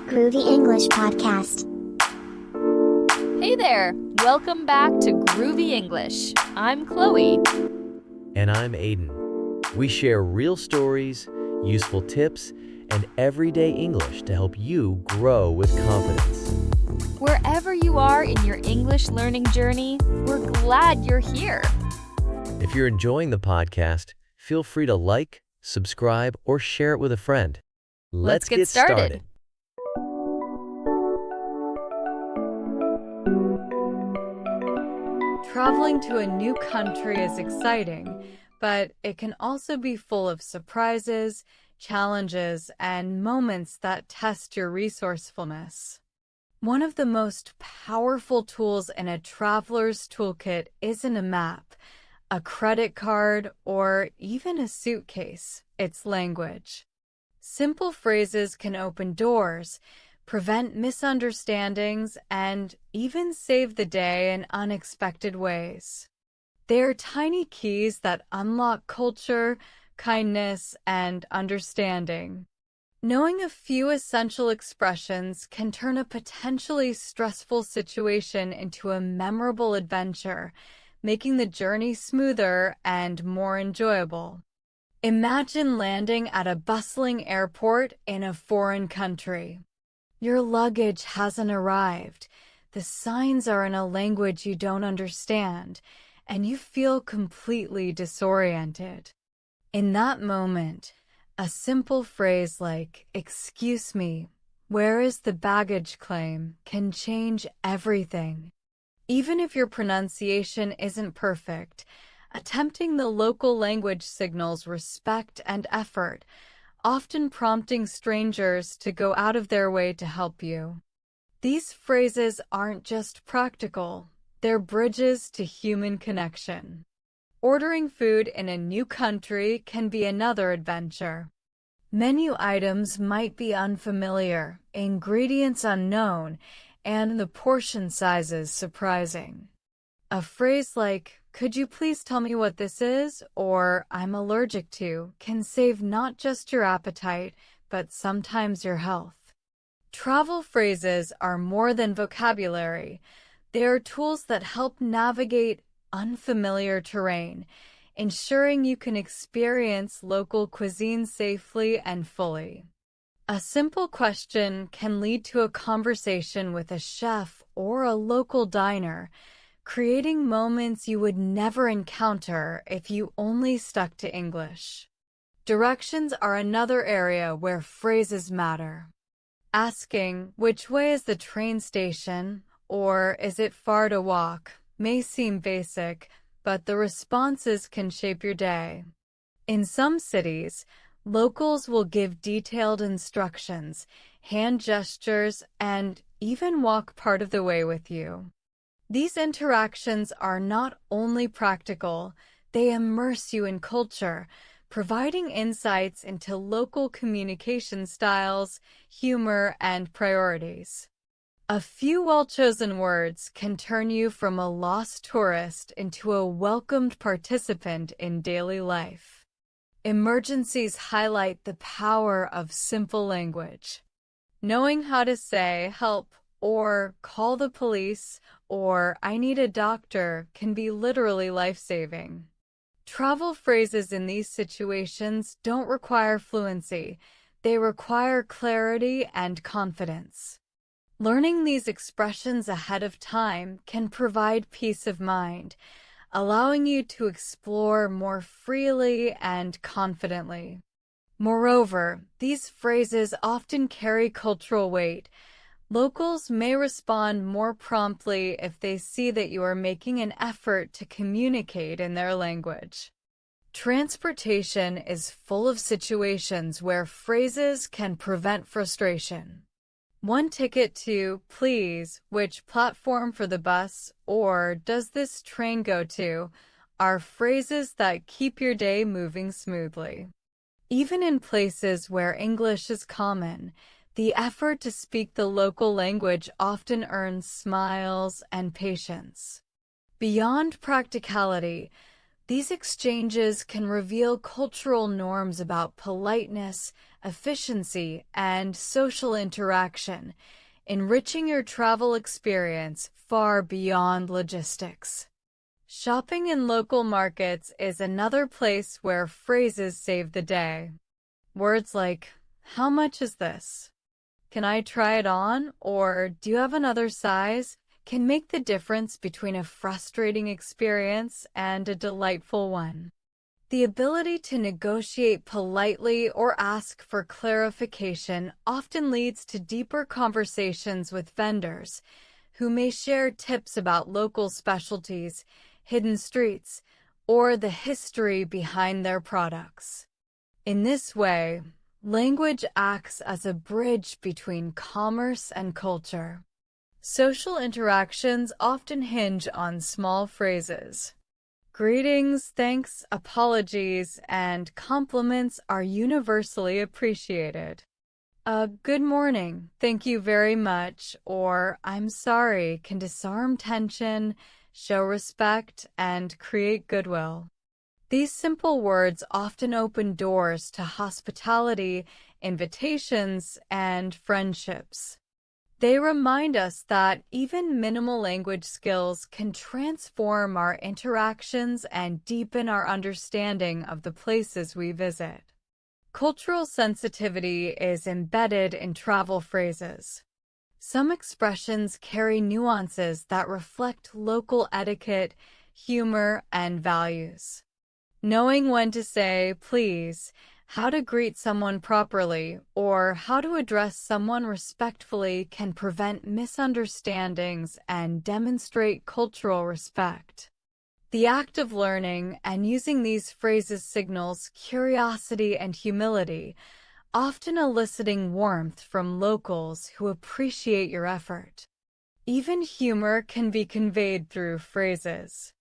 Groovy English Podcast. Hey there! Welcome back to Groovy English. I'm Chloe. And I'm Aiden. We share real stories, useful tips, and everyday English to help you grow with confidence. Wherever you are in your English learning journey, we're glad you're here. If you're enjoying the podcast, feel free to like, subscribe, or share it with a friend. Let's get started. Traveling to a new country is exciting, but it can also be full of surprises, challenges, and moments that test your resourcefulness. One of the most powerful tools in a traveler's toolkit isn't a map, a credit card, or even a suitcase. It's language. Simple phrases can open doors, prevent misunderstandings, and even save the day in unexpected ways. They are tiny keys that unlock culture, kindness, and understanding. Knowing a few essential expressions can turn a potentially stressful situation into a memorable adventure, making the journey smoother and more enjoyable. Imagine landing at a bustling airport in a foreign country. Your luggage hasn't arrived, the signs are in a language you don't understand, and you feel completely disoriented. In that moment, a simple phrase like, "Excuse me, where is the baggage claim?" can change everything. Even if your pronunciation isn't perfect, attempting the local language signals respect and effort, often prompting strangers to go out of their way to help you. These phrases aren't just practical, they're bridges to human connection. Ordering food in a new country can be another adventure. Menu items might be unfamiliar, ingredients unknown, and the portion sizes surprising. A phrase like, "Could you please tell me what this is?" or "I'm allergic to," can save not just your appetite, but sometimes your health. Travel phrases are more than vocabulary. They are tools that help navigate unfamiliar terrain, ensuring you can experience local cuisine safely and fully. A simple question can lead to a conversation with a chef or a local diner, creating moments you would never encounter if you only stuck to English. Directions are another area where phrases matter. Asking, "Which way is the train station?" or "Is it far to walk?" may seem basic, but the responses can shape your day. In some cities, locals will give detailed instructions, hand gestures, and even walk part of the way with you. These interactions are not only practical, they immerse you in culture, providing insights into local communication styles, humor, and priorities. A few well-chosen words can turn you from a lost tourist into a welcomed participant in daily life. Emergencies highlight the power of simple language. Knowing how to say "help" or "call the police" or "I need a doctor" can be literally life-saving. Travel phrases in these situations don't require fluency. They require clarity and confidence. Learning these expressions ahead of time can provide peace of mind, allowing you to explore more freely and confidently. Moreover, these phrases often carry cultural weight. Locals may respond more promptly if they see that you are making an effort to communicate in their language. Transportation is full of situations where phrases can prevent frustration. "One ticket to," "please," "which platform for the bus," or "does this train go to," are phrases that keep your day moving smoothly. Even in places where English is common, the effort to speak the local language often earns smiles and patience. Beyond practicality, These exchanges can reveal cultural norms about politeness, efficiency, and social interaction, enriching your travel experience far beyond logistics. Shopping in local markets is another place where phrases save the day. Words like, "How much is this?" "Can I try it on?" or "Do you have another size?" can make the difference between a frustrating experience and a delightful one. The ability to negotiate politely or ask for clarification often leads to deeper conversations with vendors, who may share tips about local specialties, hidden streets, or the history behind their products. In this way, language acts as a bridge between commerce and culture. Social interactions often hinge on small phrases. Greetings, thanks, apologies, and compliments are universally appreciated. Good morning, thank you very much, or I'm sorry can disarm tension, show respect, and create goodwill. These simple words often open doors to hospitality, invitations, and friendships. They remind us that even minimal language skills can transform our interactions and deepen our understanding of the places we visit. Cultural sensitivity is embedded in travel phrases. Some expressions carry nuances that reflect local etiquette, humor, and values. Knowing when to say please, how to greet someone properly, or how to address someone respectfully can prevent misunderstandings and demonstrate cultural respect. The act of learning and using these phrases signals curiosity and humility, often eliciting warmth from locals who appreciate your effort. Even humor can be conveyed through phrases.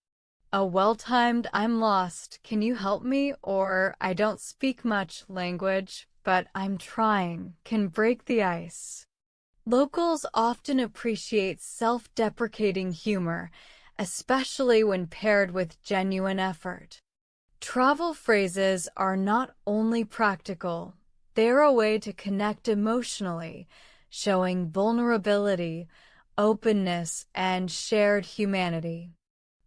A well-timed "I'm lost, can you help me?" or "I don't speak much language, but I'm trying" can break the ice. Locals often appreciate self-deprecating humor, especially when paired with genuine effort. Travel phrases are not only practical, they're a way to connect emotionally, showing vulnerability, openness, and shared humanity.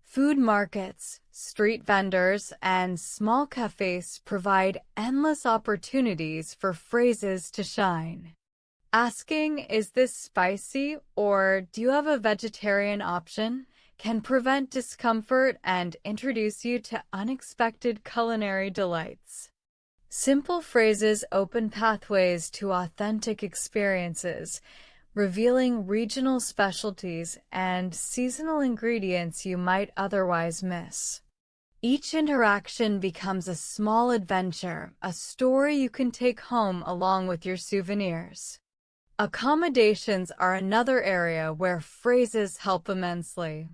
Food markets, street vendors, and small cafes provide endless opportunities for phrases to shine. Asking, "Is this spicy?" or "Do you have a vegetarian option?" can prevent discomfort and introduce you to unexpected culinary delights. Simple phrases open pathways to authentic experiences, revealing regional specialties and seasonal ingredients you might otherwise miss. Each interaction becomes a small adventure, a story you can take home along with your souvenirs. Accommodations are another area where phrases help immensely.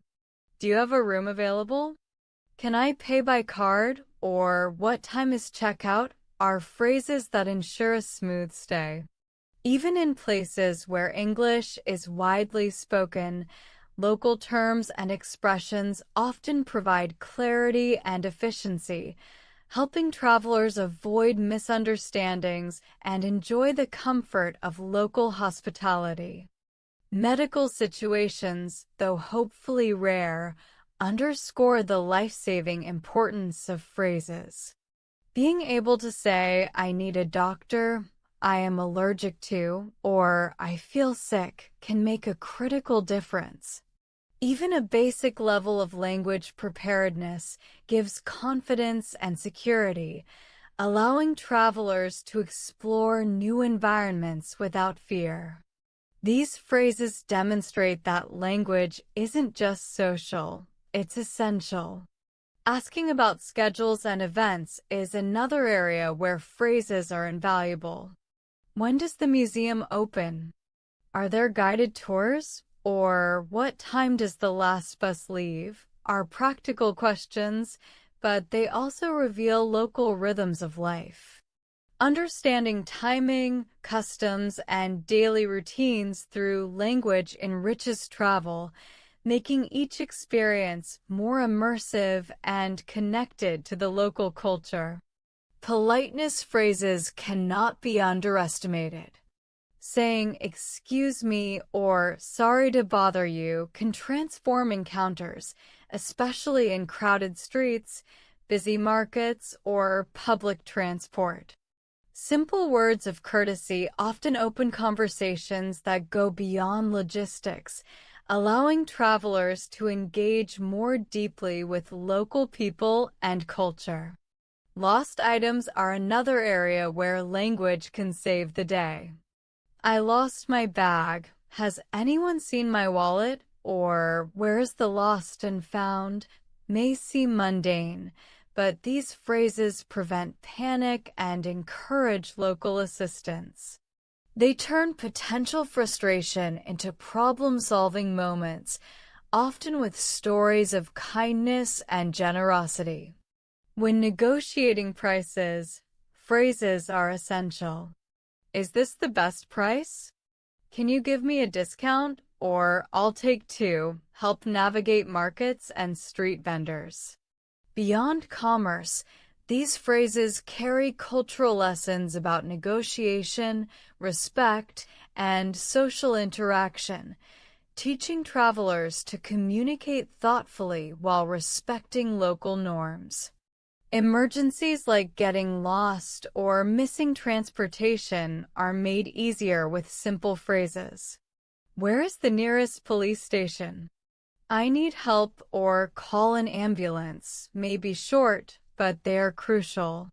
"Do you have a room available?" "Can I pay by card?" or "What time is checkout?" are phrases that ensure a smooth stay. Even in places where English is widely spoken, local terms and expressions often provide clarity and efficiency, helping travelers avoid misunderstandings and enjoy the comfort of local hospitality. Medical situations, though hopefully rare, underscore the life-saving importance of phrases. Being able to say, "I need a doctor," "I am allergic to," or "I feel sick" can make a critical difference. Even a basic level of language preparedness gives confidence and security, allowing travelers to explore new environments without fear. These phrases demonstrate that language isn't just social, it's essential. Asking about schedules and events is another area where phrases are invaluable. "When does the museum open?" "Are there guided tours?" or "What time does the last bus leave?" are practical questions, but they also reveal local rhythms of life. Understanding timing, customs, and daily routines through language enriches travel, making each experience more immersive and connected to the local culture. Politeness phrases cannot be underestimated. Saying "excuse me" or "sorry to bother you" can transform encounters, especially in crowded streets, busy markets, or public transport. Simple words of courtesy often open conversations that go beyond logistics, allowing travelers to engage more deeply with local people and culture. Lost items are another area where language can save the day. "I lost my bag. Has anyone seen my wallet?" or "Where's the lost and found?" may seem mundane, but these phrases prevent panic and encourage local assistance. They turn potential frustration into problem-solving moments, often with stories of kindness and generosity. When negotiating prices, phrases are essential. "Is this the best price?" "Can you give me a discount?" or "I'll take two," help navigate markets and street vendors. Beyond commerce, these phrases carry cultural lessons about negotiation, respect, and social interaction, teaching travelers to communicate thoughtfully while respecting local norms. Emergencies like getting lost or missing transportation are made easier with simple phrases. "Where is the nearest police station?" "I need help" or "call an ambulance" may be short, but they are crucial.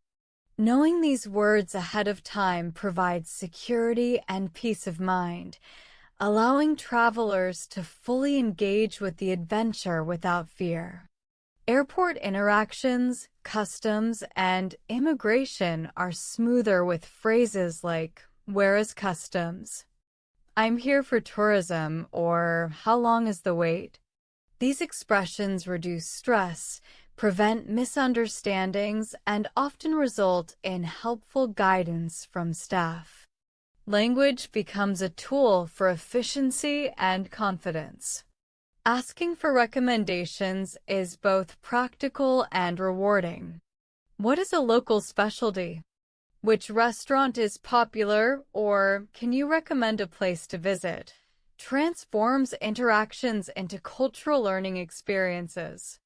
Knowing these words ahead of time provides security and peace of mind, allowing travelers to fully engage with the adventure without fear. Airport interactions, customs, and immigration are smoother with phrases like "Where is customs?" "I'm here for tourism," or "How long is the wait?" These expressions reduce stress, prevent misunderstandings, and often result in helpful guidance from staff. Language becomes a tool for efficiency and confidence. Asking for recommendations is both practical and rewarding. "What is a local specialty?" "Which restaurant is popular?" or "Can you recommend a place to visit?" transforms interactions into cultural learning experiences.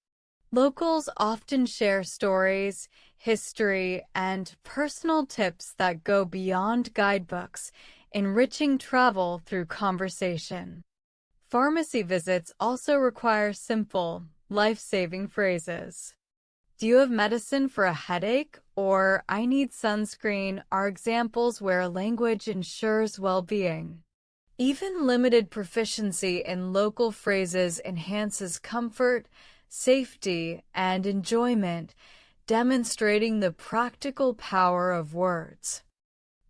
Locals often share stories, history, and personal tips that go beyond guidebooks, enriching travel through conversation. Pharmacy visits also require simple, life-saving phrases. "Do you have medicine for a headache?" or "I need sunscreen" are examples where language ensures well-being. Even limited proficiency in local phrases enhances comfort, safety, and enjoyment, demonstrating the practical power of words.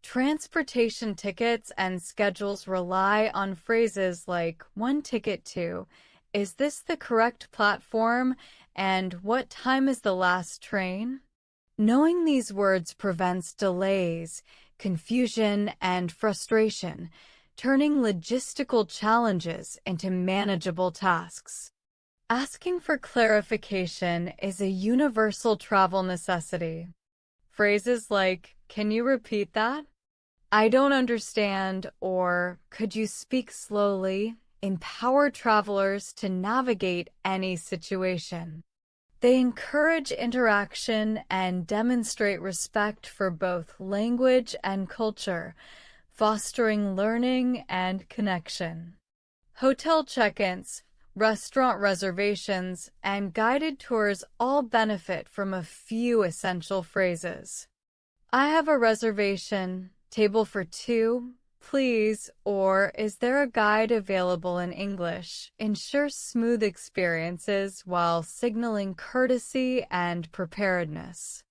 Transportation tickets and schedules rely on phrases like "one ticket to," "Is this the correct platform?" and "What time is the last train?" Knowing these words prevents delays, confusion, and frustration, turning logistical challenges into manageable tasks. Asking for clarification is a universal travel necessity. Phrases like "Can you repeat that?" "I don't understand," or "Could you speak slowly?" empower travelers to navigate any situation. They encourage interaction and demonstrate respect for both language and culture, fostering learning and connection. Hotel check-ins, restaurant reservations, and guided tours all benefit from a few essential phrases. "I have a reservation. Table for two, please," or "Is there a guide available in English?" ensure smooth experiences while signaling courtesy and preparedness.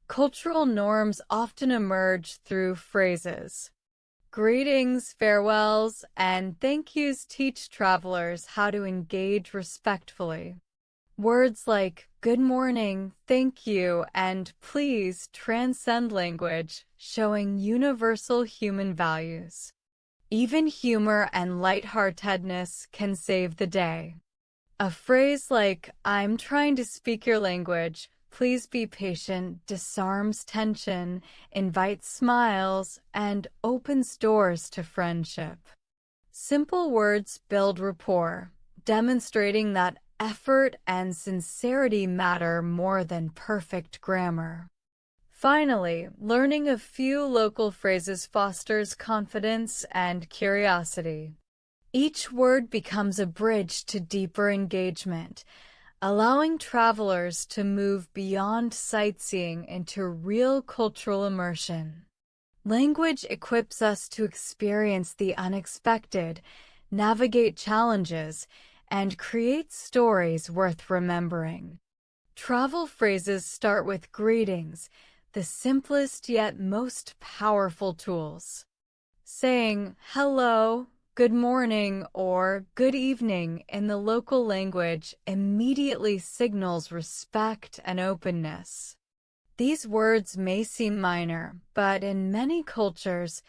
Cultural norms often emerge through phrases. Greetings, farewells, and thank yous teach travelers how to engage respectfully. Words like "good morning," "thank you," and "please" transcend language, showing universal human values. Even humor and lightheartedness can save the day. A phrase like, "I'm trying to speak your language, please be patient," disarms tension, invites smiles, and opens doors to friendship. Simple words build rapport, demonstrating that effort and sincerity matter more than perfect grammar. Finally, learning a few local phrases fosters confidence and curiosity. Each word becomes a bridge to deeper engagement, allowing travelers to move beyond sightseeing into real cultural immersion. Language equips us to experience the unexpected, navigate challenges, and create stories worth remembering. Travel phrases start with greetings, the simplest yet most powerful tools. Saying hello, good morning, or good evening in the local language immediately signals respect and openness. These words may seem minor, but in many cultures,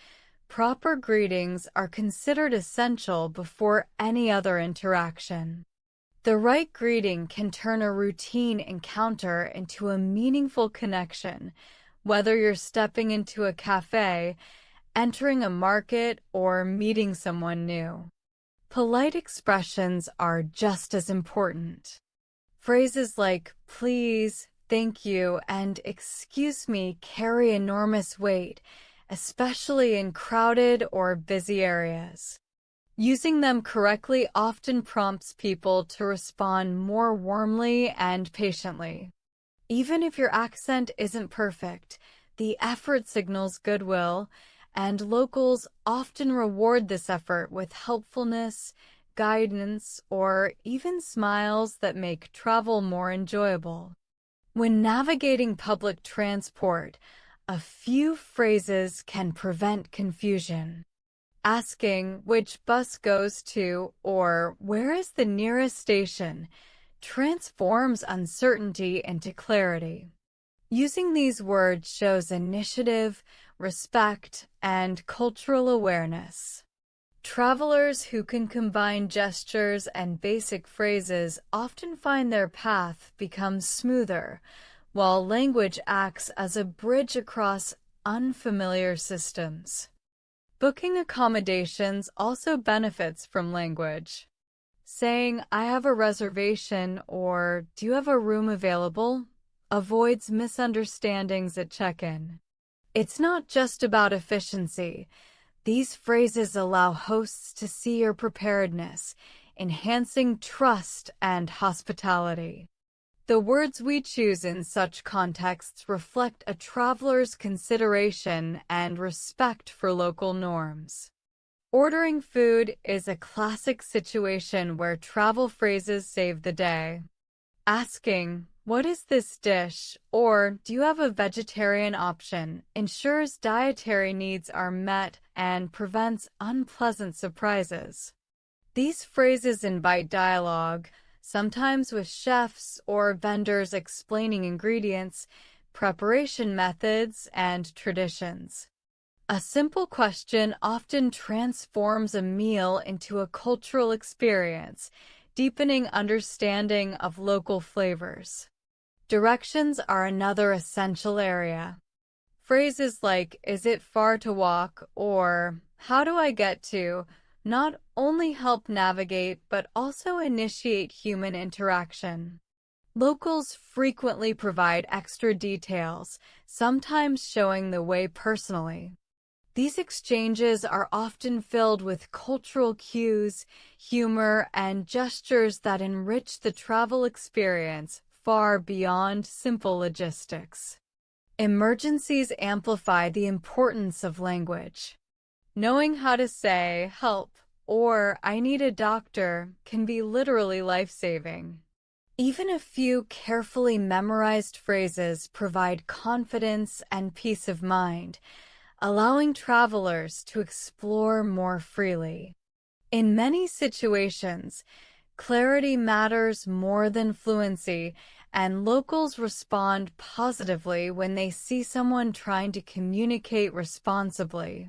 proper greetings are considered essential before any other interaction. The right greeting can turn a routine encounter into a meaningful connection, whether you're stepping into a cafe, entering a market, or meeting someone new. Polite expressions are just as important. Phrases like please, thank you, and excuse me carry enormous weight, especially in crowded or busy areas. Using them correctly often prompts people to respond more warmly and patiently. Even if your accent isn't perfect, the effort signals goodwill, and locals often reward this effort with helpfulness, guidance, or even smiles that make travel more enjoyable. When navigating public transport, a few phrases can prevent confusion. Asking which bus goes to or where is the nearest station transforms uncertainty into clarity. Using these words shows initiative, respect, and cultural awareness. Travelers who can combine gestures and basic phrases often find their path becomes smoother, while language acts as a bridge across unfamiliar systems. Booking accommodations also benefits from language. Saying, "I have a reservation," or "Do you have a room available?" avoids misunderstandings at check-in. It's not just about efficiency. These phrases allow hosts to see your preparedness, enhancing trust and hospitality. The words we choose in such contexts reflect a traveler's consideration and respect for local norms. Ordering food is a classic situation where travel phrases save the day. Asking, "What is this dish?" or "Do you have a vegetarian option?" ensures dietary needs are met and prevents unpleasant surprises. These phrases invite dialogue, sometimes with chefs or vendors explaining ingredients, preparation methods, and traditions. A simple question often transforms a meal into a cultural experience, deepening understanding of local flavors. Directions are another essential area. Phrases like, "Is it far to walk?" or "How do I get to?" not only help navigate but also initiate human interaction. Locals frequently provide extra details, sometimes showing the way personally. These exchanges are often filled with cultural cues, humor, and gestures that enrich the travel experience far beyond simple logistics. Emergencies amplify the importance of language. Knowing how to say "help" or "I need a doctor" can be literally life-saving. Even a few carefully memorized phrases provide confidence and peace of mind, allowing travelers to explore more freely. In many situations, clarity matters more than fluency, and locals respond positively when they see someone trying to communicate responsibly.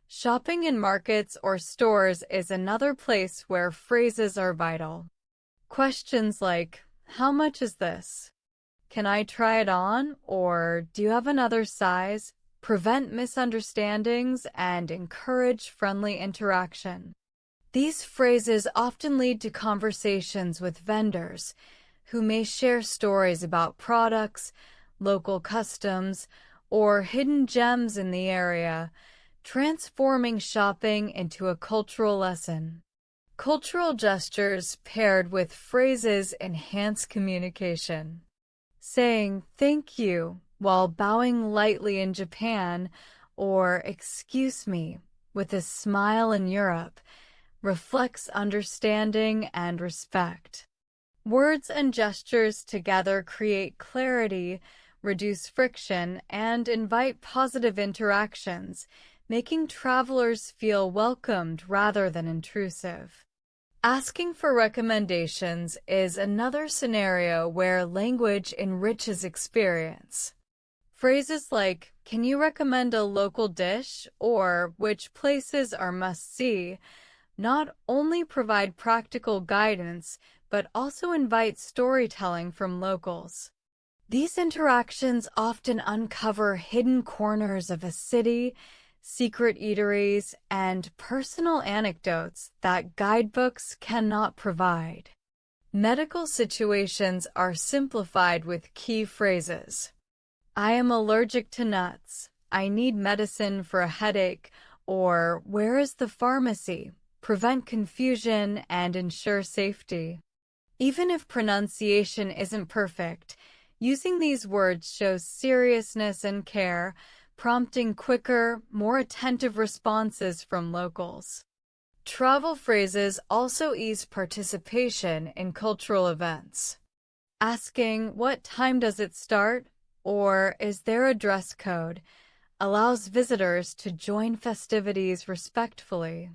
Shopping in markets or stores is another place where phrases are vital. Questions like, how much is this? Can I try it on? Or do you have another size? Prevent misunderstandings and encourage friendly interaction. These phrases often lead to conversations with vendors who may share stories about products, local customs, or hidden gems in the area, transforming shopping into a cultural lesson. Cultural gestures paired with phrases enhance communication. Saying thank you while bowing lightly in Japan or excuse me with a smile in Europe reflects understanding and respect. Words and gestures together create clarity, reduce friction, and invite positive interactions, making travelers feel welcomed rather than intrusive. Asking for recommendations is another scenario where language enriches experience. Phrases like, can you recommend a local dish, or which places are must-see, not only provide practical guidance, but also invite storytelling from locals. These interactions often uncover hidden corners of a city, secret eateries, and personal anecdotes that guidebooks cannot provide. Medical situations are simplified with key phrases. I am allergic to nuts. I need medicine for a headache. Or, where is the pharmacy? Prevent confusion and ensure safety. Even if pronunciation isn't perfect, using these words shows seriousness and care, prompting quicker, more attentive responses from locals. Travel phrases also ease participation in cultural events. Asking, what time does it start? Or, is there a dress code? Allows visitors to join festivities respectfully.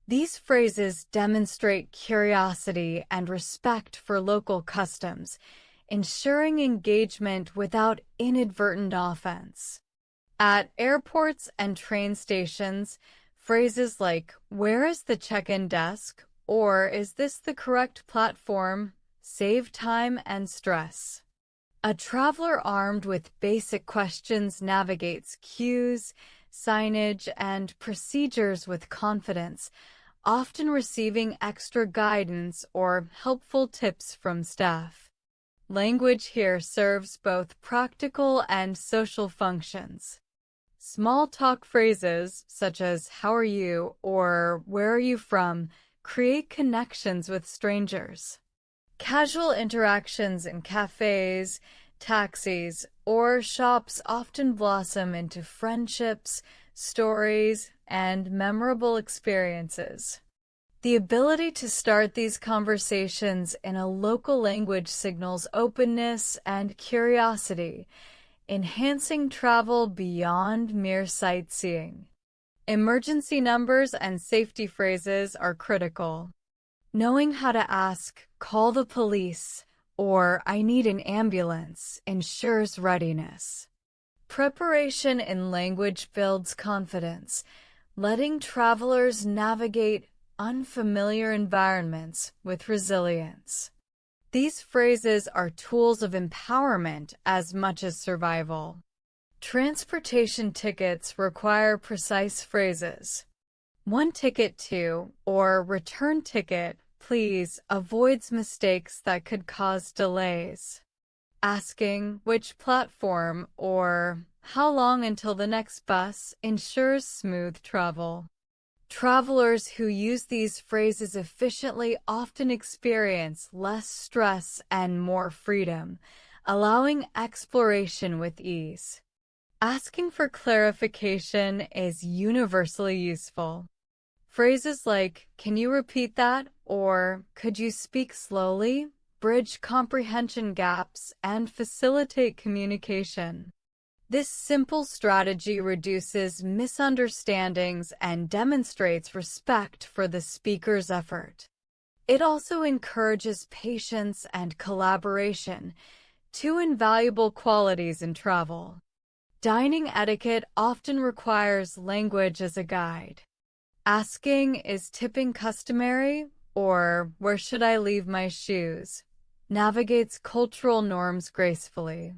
These phrases demonstrate curiosity and respect for local customs, ensuring engagement without inadvertent offense. At airports and train stations, phrases like, where is the check-in desk? Or, is this the correct platform? Save time and stress. A traveler armed with basic questions navigates queues, signage, and procedures with confidence, often receiving extra guidance or helpful tips from staff. Language here serves both practical and social functions. Small talk phrases such as how are you or where are you from create connections with strangers. Casual interactions in cafes, taxis, or shops often blossom into friendships, stories, and memorable experiences. The ability to start these conversations in a local language signals openness and curiosity, enhancing travel beyond mere sightseeing. Emergency numbers and safety phrases are critical. Knowing how to ask, call the police, or I need an ambulance ensures readiness. Preparation in language builds confidence, letting travelers navigate unfamiliar environments with resilience. These phrases are tools of empowerment as much as survival. Transportation tickets require precise phrases. One ticket to or return ticket, please, avoids mistakes that could cause delays. Asking which platform or how long until the next bus ensures smooth travel. Travelers who use these phrases efficiently often experience less stress and more freedom, allowing exploration with ease. Asking for clarification is universally useful. Phrases like, can you repeat that? Or, could you speak slowly? Bridge comprehension gaps and facilitate communication. This simple strategy reduces misunderstandings and demonstrates respect for the speaker's effort. It also encourages patience and collaboration, two invaluable qualities in travel. Dining etiquette often requires language as a guide. Asking, is tipping customary? or where should I leave my shoes, navigates cultural norms gracefully.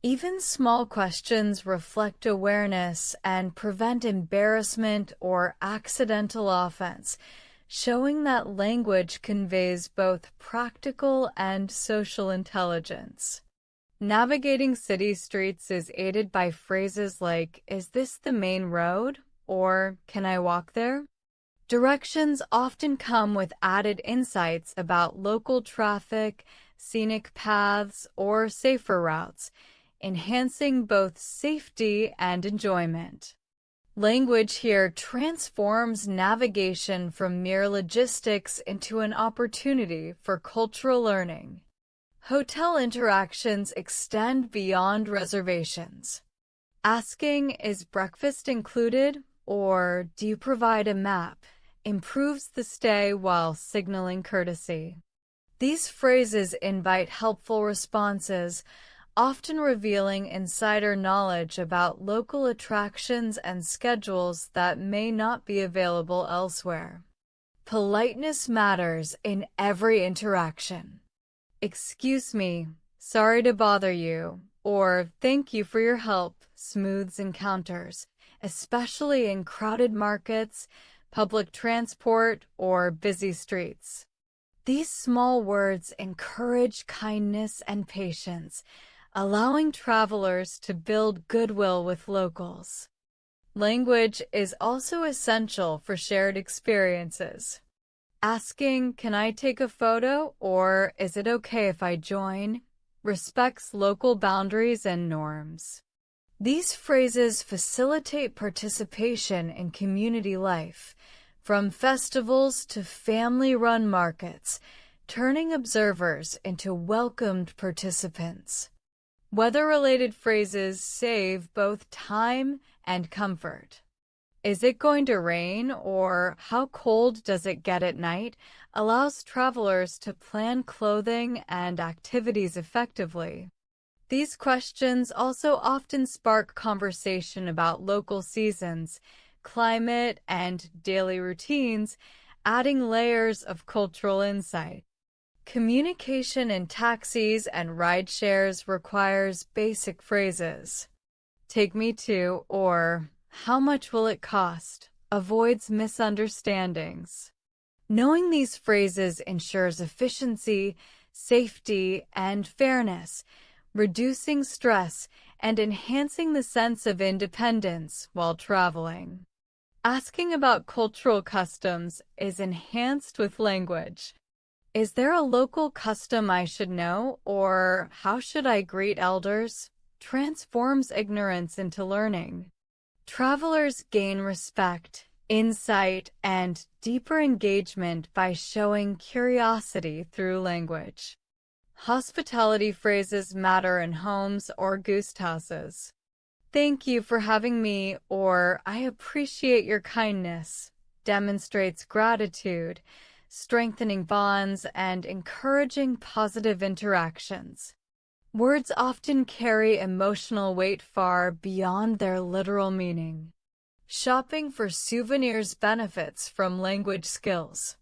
Even small questions reflect awareness and prevent embarrassment or accidental offense, showing that language conveys both practical and social intelligence. Navigating city streets is aided by phrases like, "Is this the main road?" or "Can I walk there?" Directions often come with added insights about local traffic, scenic paths, or safer routes, enhancing both safety and enjoyment. Language here transforms navigation from mere logistics into an opportunity for cultural learning. Hotel interactions extend beyond reservations. Asking, "Is breakfast included?" or "Do you provide a map?" improves the stay while signaling courtesy. These phrases invite helpful responses, often revealing insider knowledge about local attractions and schedules that may not be available elsewhere. Politeness matters in every interaction. "Excuse me, sorry to bother you," or "Thank you for your help," smooths encounters, especially in crowded markets, public transport, or busy streets. These small words encourage kindness and patience, allowing travelers to build goodwill with locals. Language is also essential for shared experiences. Asking, "Can I take a photo?" or "Is it okay if I join?" respects local boundaries and norms. These phrases facilitate participation in community life, from festivals to family-run markets, turning observers into welcomed participants. Weather-related phrases save both time and comfort. "Is it going to rain?" or "How cold does it get at night?" allows travelers to plan clothing and activities effectively. These questions also often spark conversation about local seasons, climate, and daily routines, adding layers of cultural insight. Communication in taxis and ride shares requires basic phrases. "Take me to," or "How much will it cost?" avoids misunderstandings. Knowing these phrases ensures efficiency, safety, and fairness, reducing stress and enhancing the sense of independence while traveling. Asking about cultural customs is enhanced with language. "Is there a local custom I should know?" or "How should I greet elders?" transforms ignorance into learning. Travelers gain respect, insight, and deeper engagement by showing curiosity through language. Hospitality phrases matter in homes or guest houses. "Thank you for having me," or "I appreciate your kindness," demonstrates gratitude, strengthening bonds and encouraging positive interactions. Words often carry emotional weight far beyond their literal meaning. Shopping for souvenirs benefits from language skills.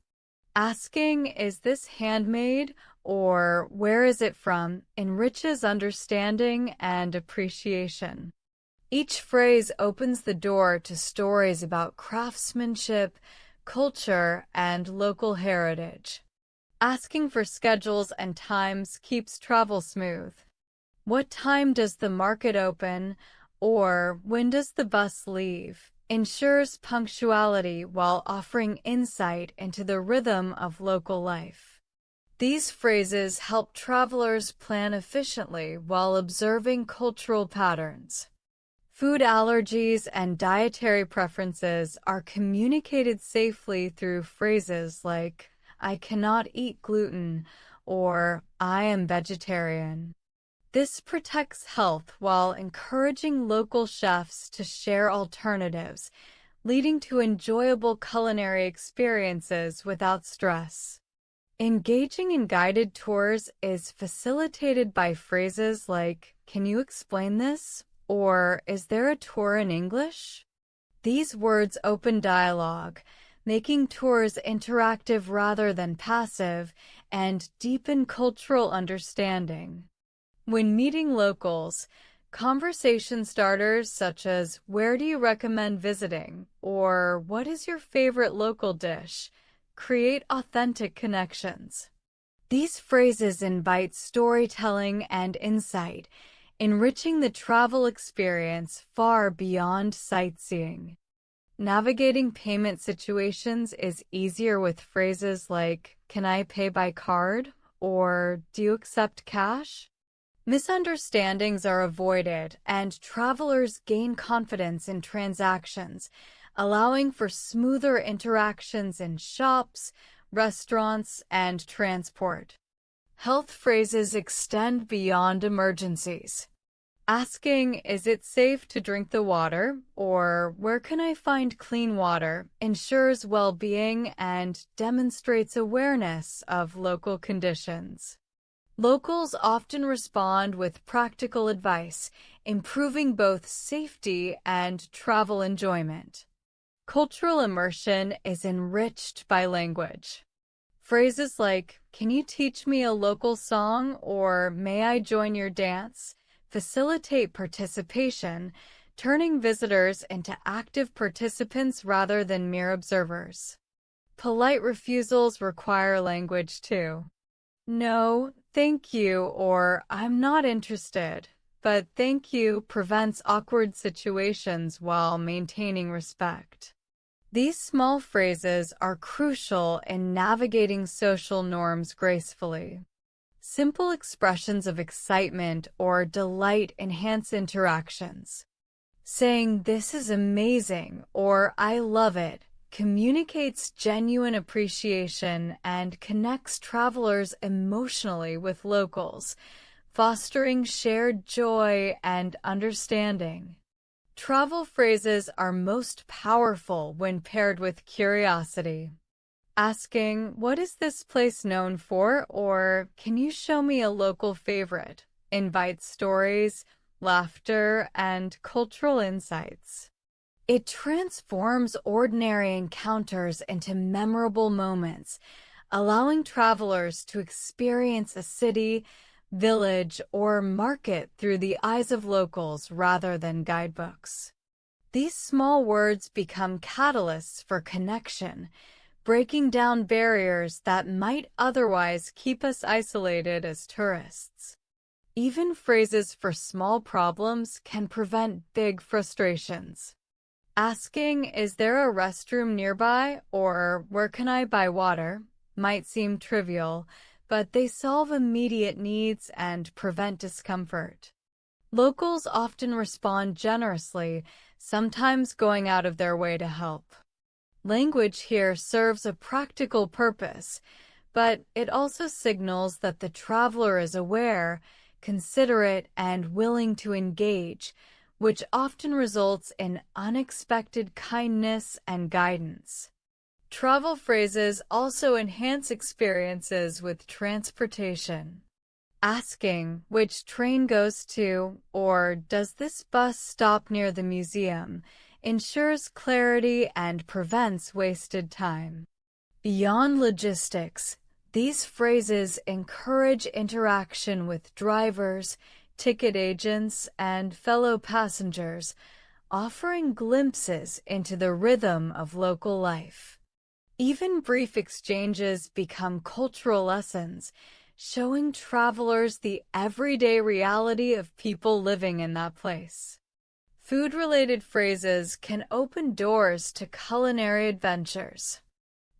Asking, "Is this handmade?" or "Where is it from?" enriches understanding and appreciation. Each phrase opens the door to stories about craftsmanship, culture, and local heritage. Asking for schedules and times keeps travel smooth. "What time does the market open?" or "When does the bus leave?" ensures punctuality while offering insight into the rhythm of local life. These phrases help travelers plan efficiently while observing cultural patterns. Food allergies and dietary preferences are communicated safely through phrases like "I cannot eat gluten" or "I am vegetarian." This protects health while encouraging local chefs to share alternatives, leading to enjoyable culinary experiences without stress. Engaging in guided tours is facilitated by phrases like, "Can you explain this?" or "Is there a tour in English?" These words open dialogue, making tours interactive rather than passive and deepen cultural understanding. When meeting locals, conversation starters such as "Where do you recommend visiting?" or "What is your favorite local dish?" create authentic connections. These phrases invite storytelling and insight, enriching the travel experience far beyond sightseeing. Navigating payment situations is easier with phrases like, "Can I pay by card?" or "Do you accept cash?" Misunderstandings are avoided, and travelers gain confidence in transactions, allowing for smoother interactions in shops, restaurants, and transport. Health phrases extend beyond emergencies. Asking, "Is it safe to drink the water?" or "Where can I find clean water?" ensures well-being and demonstrates awareness of local conditions. Locals often respond with practical advice, improving both safety and travel enjoyment. Cultural immersion is enriched by language. Phrases like, "Can you teach me a local song?" or "May I join your dance?" facilitate participation, turning visitors into active participants rather than mere observers. Polite refusals require language too. "No, thank you," or "I'm not interested," but "thank you" prevents awkward situations while maintaining respect. These small phrases are crucial in navigating social norms gracefully. Simple expressions of excitement or delight enhance interactions. Saying "This is amazing" or "I love it" communicates genuine appreciation and connects travelers emotionally with locals, fostering shared joy and understanding. Travel phrases are most powerful when paired with curiosity. Asking, "What is this place known for?" or "Can you show me a local favorite?" invites stories, laughter, and cultural insights. It transforms ordinary encounters into memorable moments, allowing travelers to experience a city, village, or market through the eyes of locals rather than guidebooks. These small words become catalysts for connection, breaking down barriers that might otherwise keep us isolated as tourists. Even phrases for small problems can prevent big frustrations. Asking, "Is there a restroom nearby?" or "Where can I buy water?" might seem trivial, but they solve immediate needs and prevent discomfort. Locals often respond generously, sometimes going out of their way to help. Language here serves a practical purpose, but it also signals that the traveler is aware, considerate, and willing to engage, which often results in unexpected kindness and guidance. Travel phrases also enhance experiences with transportation. Asking, "Which train goes to?" or "Does this bus stop near the museum?" ensures clarity and prevents wasted time. Beyond logistics, these phrases encourage interaction with drivers, ticket agents, and fellow passengers, offering glimpses into the rhythm of local life. Even brief exchanges become cultural lessons, showing travelers the everyday reality of people living in that place. Food-related phrases can open doors to culinary adventures.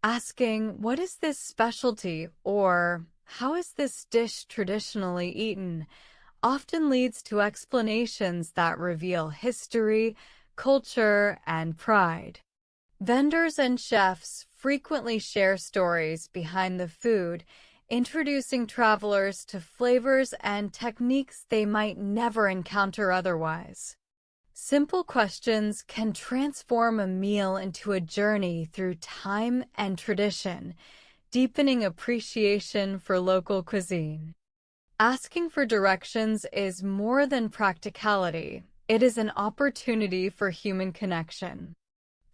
Asking, "What is this specialty?" or "How is this dish traditionally eaten?" often leads to explanations that reveal history, culture, and pride. Vendors and chefs frequently share stories behind the food, introducing travelers to flavors and techniques they might never encounter otherwise. Simple questions can transform a meal into a journey through time and tradition, deepening appreciation for local cuisine. Asking for directions is more than practicality. It is an opportunity for human connection.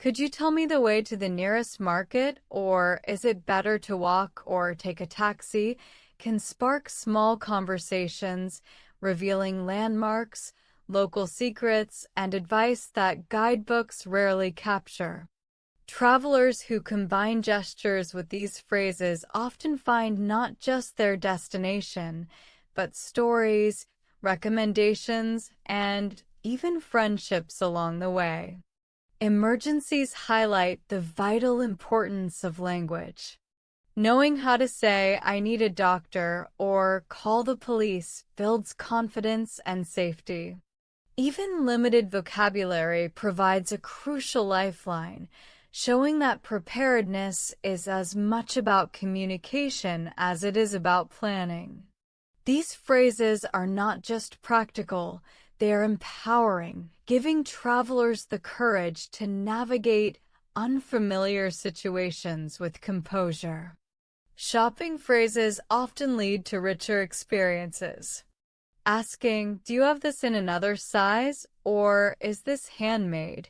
Could you tell me the way to the nearest market, or is it better to walk or take a taxi? Can spark small conversations, revealing landmarks, local secrets, and advice that guidebooks rarely capture. Travelers who combine gestures with these phrases often find not just their destination, but stories, recommendations, and even friendships along the way. Emergencies highlight the vital importance of language. Knowing how to say, "I need a doctor," or "call the police" builds confidence and safety. Even limited vocabulary provides a crucial lifeline, showing that preparedness is as much about communication as it is about planning. These phrases are not just practical, they are empowering, giving travelers the courage to navigate unfamiliar situations with composure. Shopping phrases often lead to richer experiences. Asking, "Do you have this in another size?" or "Is this handmade?"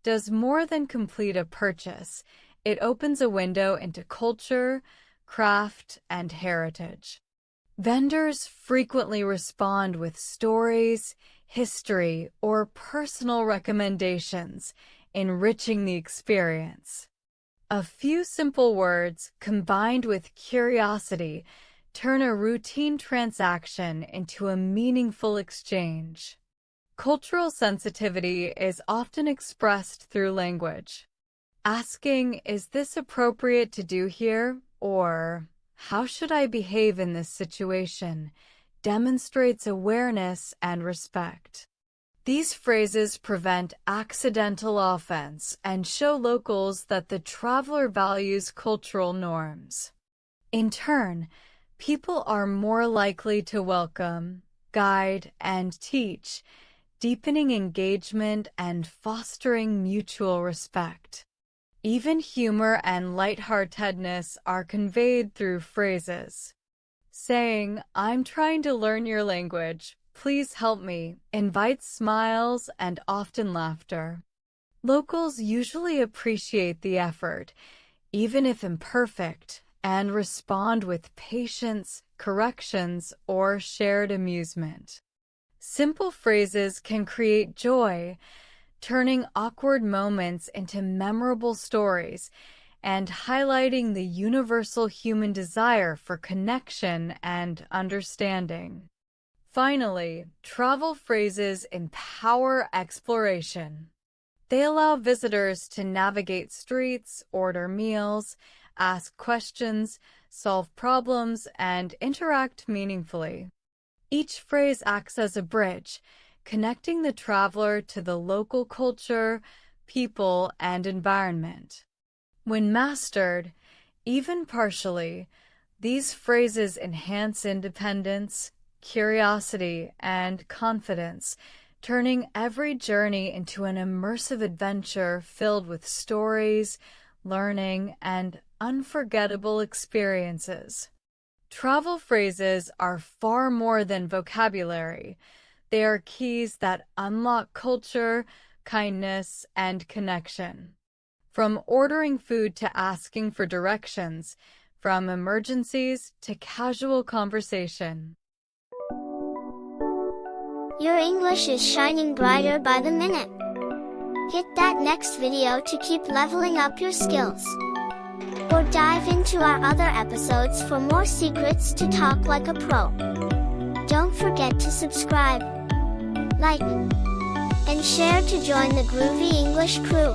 does more than complete a purchase. It opens a window into culture, craft, and heritage. Vendors frequently respond with stories, history, or personal recommendations, enriching the experience. A few simple words, combined with curiosity, turn a routine transaction into a meaningful exchange. Cultural sensitivity is often expressed through language. Asking, "Is this appropriate to do here?" or "How should I behave in this situation?" demonstrates awareness and respect. These phrases prevent accidental offense and show locals that the traveler values cultural norms. In turn, people are more likely to welcome, guide, and teach, deepening engagement and fostering mutual respect. Even humor and lightheartedness are conveyed through phrases. Saying, "I'm trying to learn your language, please help me," invites smiles and often laughter. Locals usually appreciate the effort, even if imperfect, and respond with patience, corrections, or shared amusement. Simple phrases can create joy, turning awkward moments into memorable stories and highlighting the universal human desire for connection and understanding. Finally, travel phrases empower exploration. They allow visitors to navigate streets, order meals, ask questions, solve problems, and interact meaningfully. Each phrase acts as a bridge, connecting the traveler to the local culture, people, and environment. When mastered, even partially, these phrases enhance independence, curiosity, and confidence, turning every journey into an immersive adventure filled with stories, learning, and unforgettable experiences. Travel phrases are far more than vocabulary. They are keys that unlock culture, kindness, and connection. From ordering food to asking for directions, from emergencies to casual conversation. Your English is shining brighter by the minute. Hit that next video to keep leveling up your skills. Or dive into our other episodes for more secrets to talk like a pro. Don't forget to subscribe, like, and share to join the Groovy English crew.